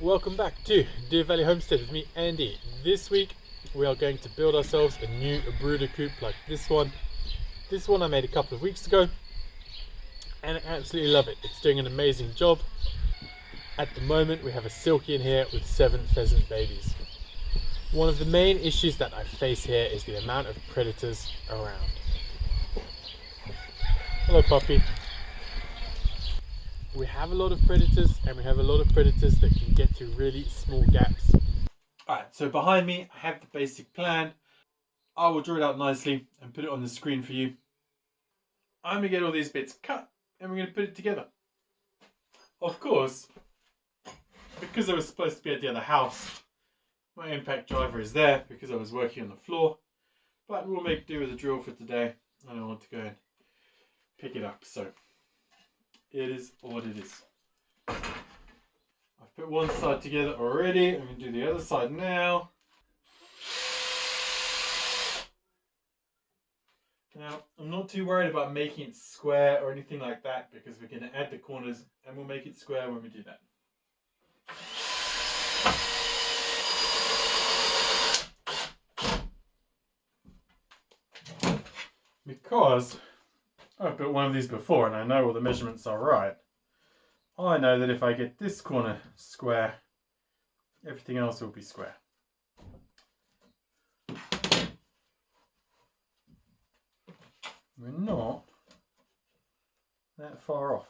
Welcome back to Deer Valley Homestead with me, Andy. This week we are going to build ourselves a new brooder coop like this one. This one I made a couple of weeks ago and I absolutely love it. It's doing an amazing job. At the moment we have a silkie in here with 7 pheasant babies. One of the main issues that I face here is the amount of predators around. Hello puppy. We have a lot of predators and we have a lot of predators that can get through really small gaps. Alright, so behind me I have the basic plan. I will draw it out nicely and put it on the screen for you. I'm going to get all these bits cut and we're going to put it together. Of course, because I was supposed to be at the other house, my impact driver is there because I was working on the floor. But we'll make do with the drill for today. I don't want to go and pick it up, so it is what it is. I've put one side together already. I'm going to do the other side now. Now, I'm not too worried about making it square or anything like that because we're going to add the corners and we'll make it square when we do that. Because I've built one of these before and I know all the measurements are right, I know that if I get this corner square, everything else will be square. We're not that far off.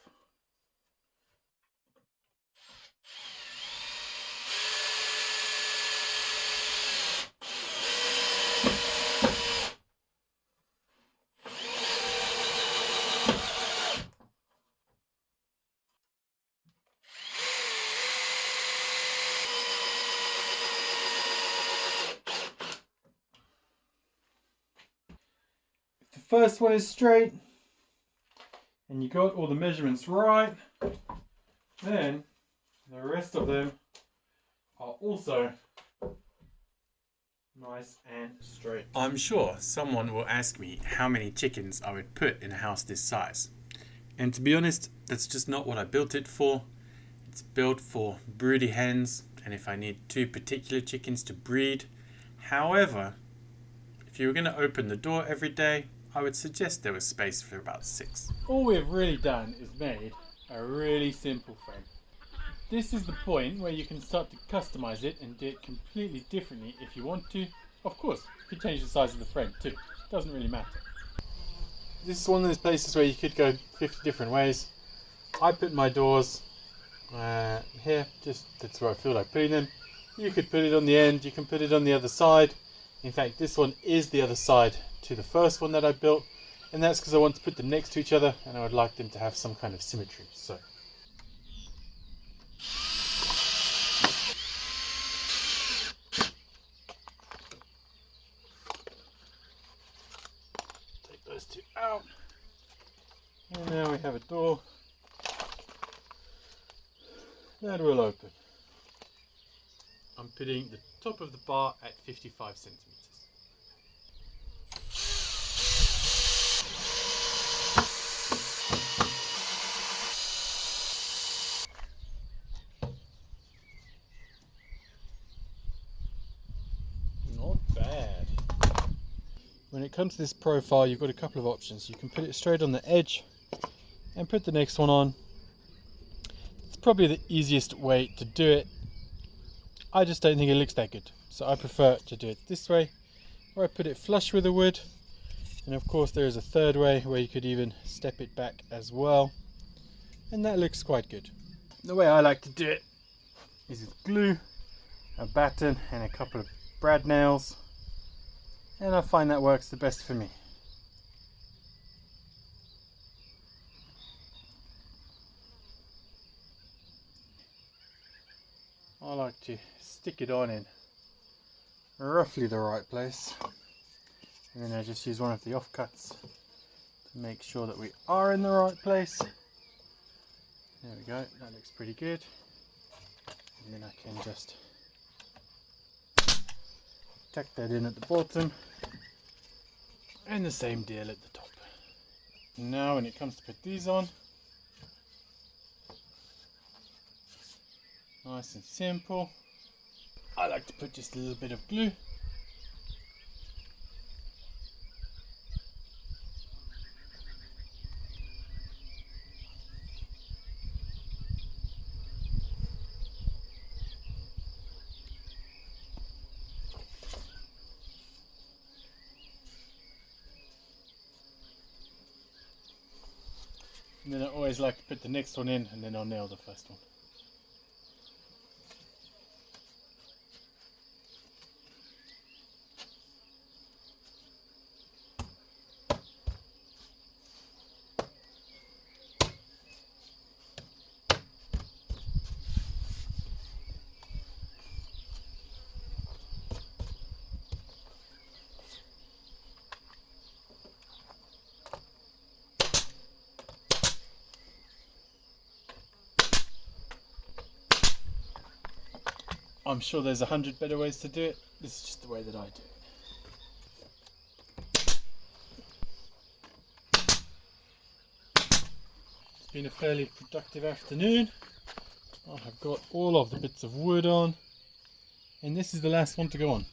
If the first one is straight and you got all the measurements right, then the rest of them are also nice and straight. I'm sure someone will ask me how many chickens I would put in a house this size. And to be honest, that's just not what I built it for. It's built for broody hens and if I need 2 particular chickens to breed. However, if you were going to open the door every day, I would suggest there was space for about 6. All we've really done is made a really simple frame. This is the point where you can start to customize it and do it completely differently if you want to. Of course, you could change the size of the frame too. It doesn't really matter. This is one of those places where you could go 50 different ways. I put my doors here, just that's where I feel like putting them. You could put it on the end, you can put it on the other side. In fact, this one is the other side to the first one that I built, and that's because I want to put them next to each other and I would like them to have some kind of symmetry. So take those 2 out, and now we have a door that will open. I'm putting the top of the bar at 55 centimeters. Not bad. When it comes to this profile, you've got a couple of options. You can put it straight on the edge and put the next one on. It's probably the easiest way to do it. I just don't think it looks that good, so I prefer to do it this way, where I put it flush with the wood. And of course there is a third way where you could even step it back as well, and that looks quite good. The way I like to do it is with glue, a batten and a couple of brad nails, and I find that works the best for me. I like to stick it on in roughly the right place, and then I just use one of the offcuts to make sure that we are in the right place. There we go, that looks pretty good. And then I can just tuck that in at the bottom and the same deal at the top. Now when it comes to put these on, Nice and simple. I like to put just a little bit of glue. And then I always like to put the next one in and then I'll nail the first one. I'm sure there's 100 better ways to do it. This is just the way that I do it. It's been a fairly productive afternoon. I have got all of the bits of wood on, and this is the last one to go on.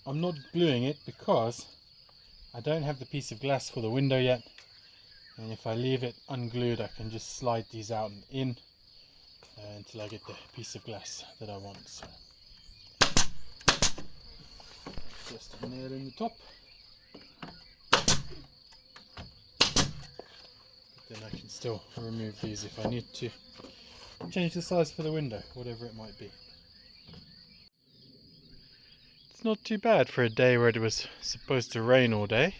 I'm not gluing it because I don't have the piece of glass for the window yet, and if I leave it unglued I can just slide these out and in until I get the piece of glass that I want. So just a nail in the top, but then I can still remove these if I need to change the size for the window, whatever it might be. It's not too bad for a day where it was supposed to rain all day.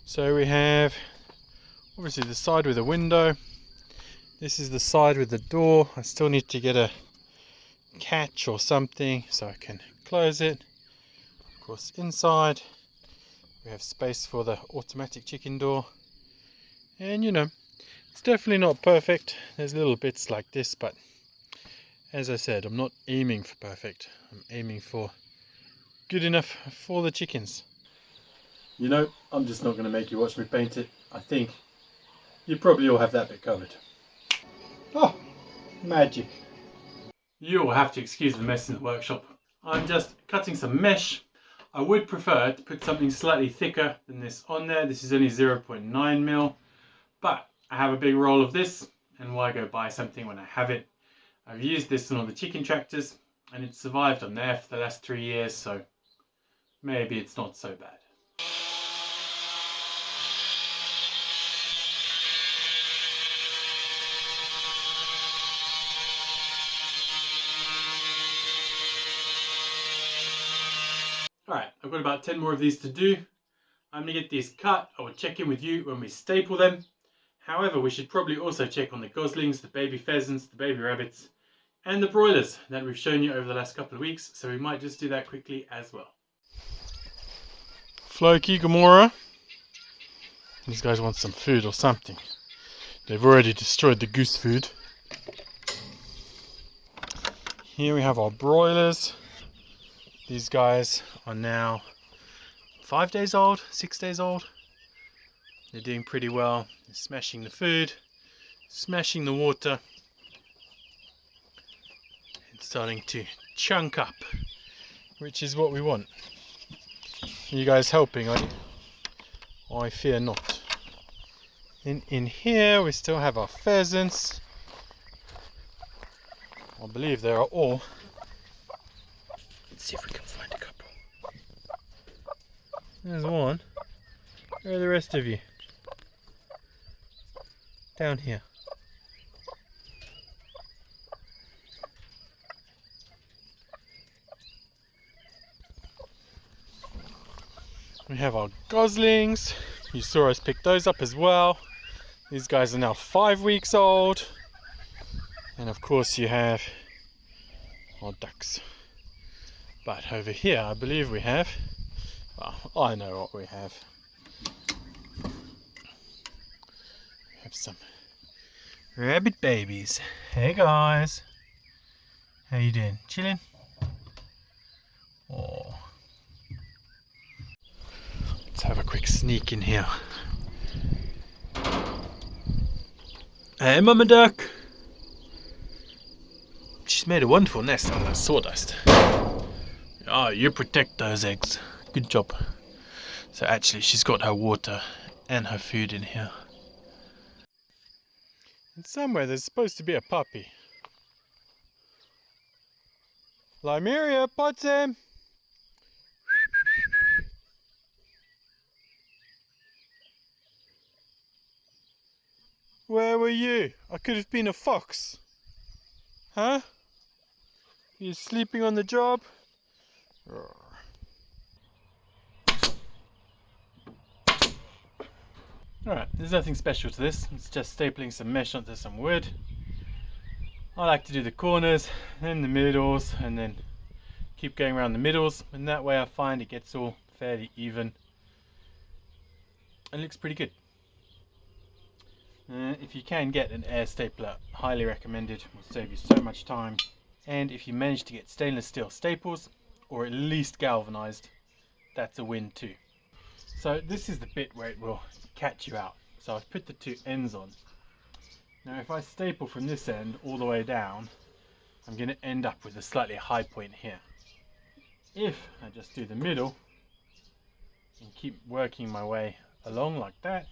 So we have obviously the side with a window. This is the side with the door. I still need to get a catch or something so I can close it. Of course, inside we have space for the automatic chicken door. And you know, it's definitely not perfect. There's little bits like this, but as I said, I'm not aiming for perfect. I'm aiming for good enough for the chickens. You know, I'm just not going to make you watch me paint it. I think you probably all have that bit covered. Oh, magic. You'll have to excuse the mess in the workshop. I'm just cutting some mesh. I would prefer to put something slightly thicker than this on there. This is only 0.9 mil, but I have a big roll of this, and why go buy something when I have it? I've used this on all the chicken tractors, and it's survived on there for the last 3 years, so maybe it's not so bad. Alright, I've got about 10 more of these to do. I'm going to get these cut. I will check in with you when we staple them. However, we should probably also check on the goslings, the baby pheasants, the baby rabbits, and the broilers that we've shown you over the last couple of weeks. So we might just do that quickly as well. Floki, Gamora. These guys want some food or something. They've already destroyed the goose food. Here we have our broilers. These guys are now 5 days old, 6 days old. They're doing pretty well. They're smashing the food, smashing the water, and starting to chunk up, which is what we want. Are you guys helping, are you? I fear not. In here we still have our pheasants. I believe they are all. Let's see if we can find a couple. There's one. Where are the rest of you? Down here. We have our goslings. You saw us pick those up as well. These guys are now 5 weeks old. And of course you have our ducks. But over here I believe we have, well, I know what we have. We have some rabbit babies. Hey guys. How you doing? Chilling? Oh. Let's have a quick sneak in here. Hey Mama Duck. She's She's made a wonderful nest on that sawdust. Oh, you protect those eggs. Good job. So actually she's got her water and her food in here. And somewhere there's supposed to be a puppy. Lymeria, Potsam! Where were you? I could have been a fox. Huh? You sleeping on the job? Alright, there's nothing special to this. It's just stapling some mesh onto some wood. I like to do the corners, then the middles, and then keep going around the middles, and that way I find it gets all fairly even. It looks pretty good. If you can get an air stapler, highly recommended. It will save you so much time. And if you manage to get stainless steel staples, or at least galvanized, that's a win too. So this is the bit where it will catch you out. So I've put the two ends on. Now if I staple from this end all the way down, I'm going to end up with a slightly high point here. If I just do the middle and keep working my way along like that,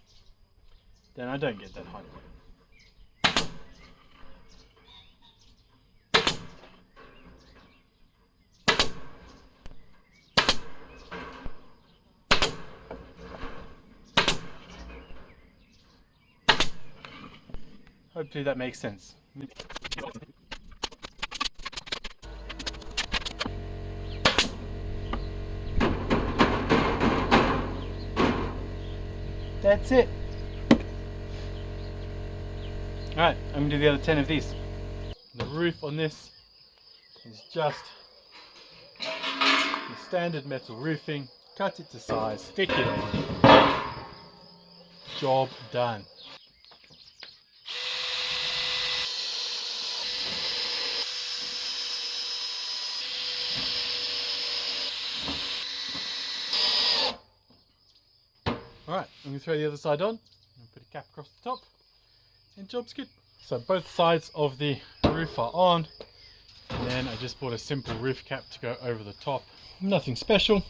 then I don't get that high point. Hopefully that makes sense. That's it. Alright, I'm going to do the other 10 of these. The roof on this is just the standard metal roofing. Cut it to size, stick it on. Job done. Alright, I'm going to throw the other side on and put a cap across the top, and job's good. So both sides of the roof are on, and then I just bought a simple roof cap to go over the top. Nothing special.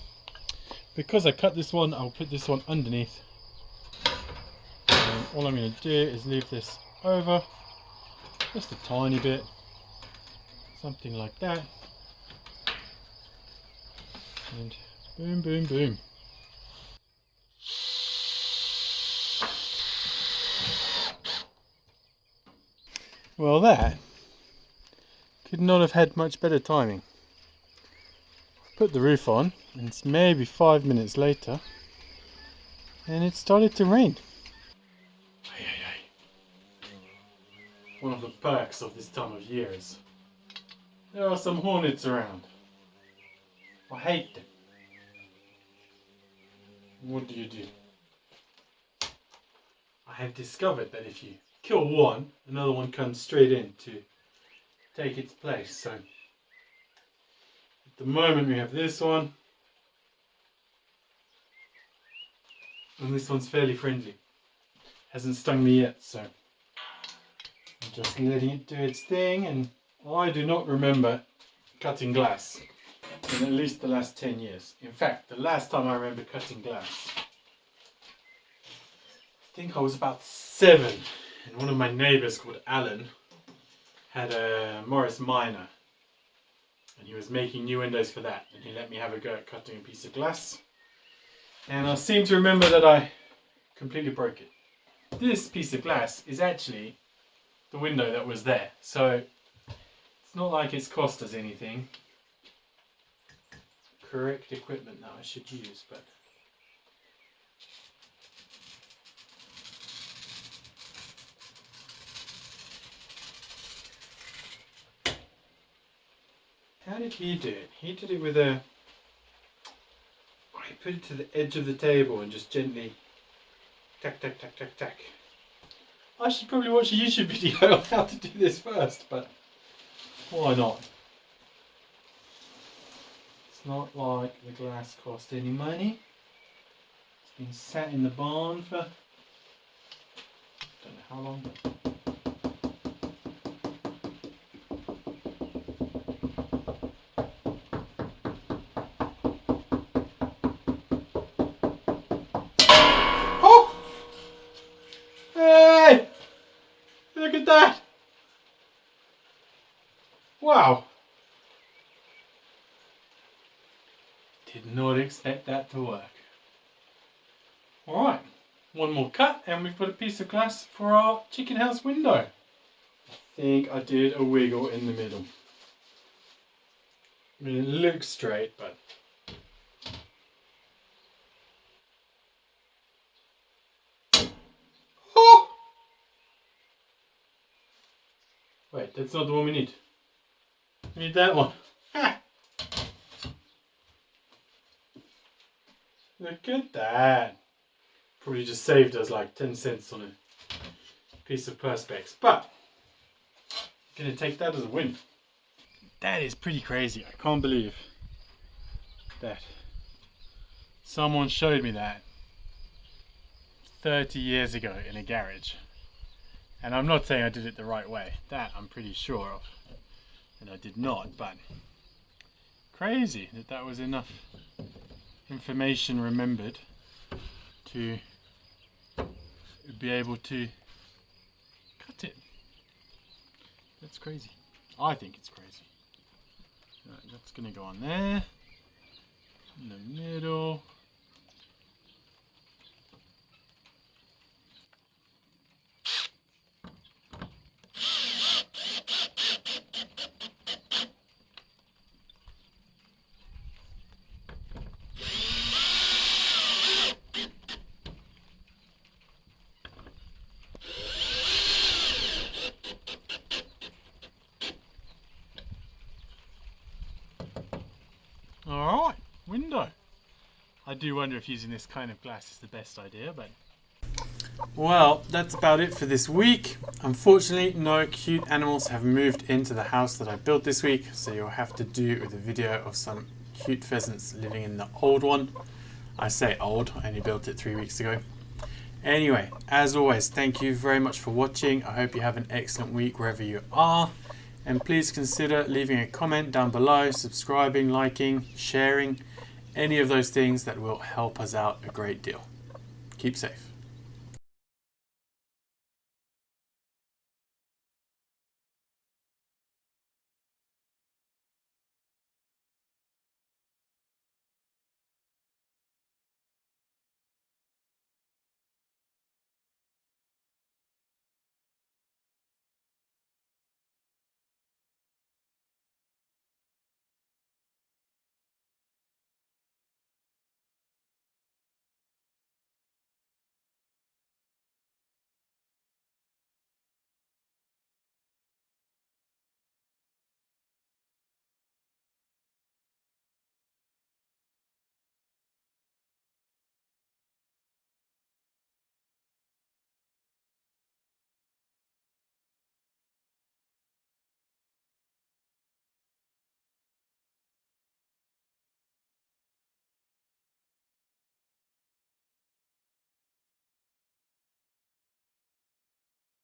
Because I cut this one, I'll put this one underneath. And all I'm going to do is leave this over, just a tiny bit, something like that. And boom, boom, boom. Well, that could not have had much better timing. Put the roof on, and it's maybe 5 minutes later, and it started to rain. One of the perks of this time of year is there are some hornets around. I hate them. What do? I have discovered that if you kill one, another one comes straight in to take its place. So at the moment we have this one, and this one's fairly friendly. Hasn't stung me yet, so I'm just letting it do its thing. And I do not remember cutting glass in at least the last 10 years. In fact, the last time I remember cutting glass, I think I was about 7. And one of my neighbours called Alan had a Morris Minor, and he was making new windows for that, and he let me have a go at cutting a piece of glass, and I seem to remember that I completely broke it. This piece of glass is actually the window that was there, so it's not like it's cost us anything. Correct equipment that I should use, but how did he do it? He did it with a... I put it to the edge of the table and just gently tack, tack, tack, tack, tack. I should probably watch a YouTube video on how to do this first, but why not? It's not like the glass cost any money. It's been sat in the barn for don't know how long. that! Wow. Did not expect that to work. Alright, one more cut and we've got a piece of glass for our chicken house window. I think I did a wiggle in the middle. I mean, it looks straight, but... Oh! Wait, that's not the one we need. We need that one. Ha! Look at that. Probably just saved us like 10 cents on a piece of Perspex, but I'm going to take that as a win. That is pretty crazy. I can't believe that someone showed me that 30 years ago in a garage. And I'm not saying I did it the right way. That I'm pretty sure of. And I did not, but crazy that that was enough information remembered to be able to cut it. That's crazy. I think it's crazy. Right, that's going to go on there. In the middle. Alright, window. I do wonder if using this kind of glass is the best idea, but... Well, that's about it for this week. Unfortunately, no cute animals have moved into the house that I built this week, so you'll have to do with a video of some cute pheasants living in the old one. I say old, I only built it 3 weeks ago. Anyway, as always, thank you very much for watching. I hope you have an excellent week wherever you are. And please consider leaving a comment down below, subscribing, liking, sharing, any of those things that will help us out a great deal. Keep safe.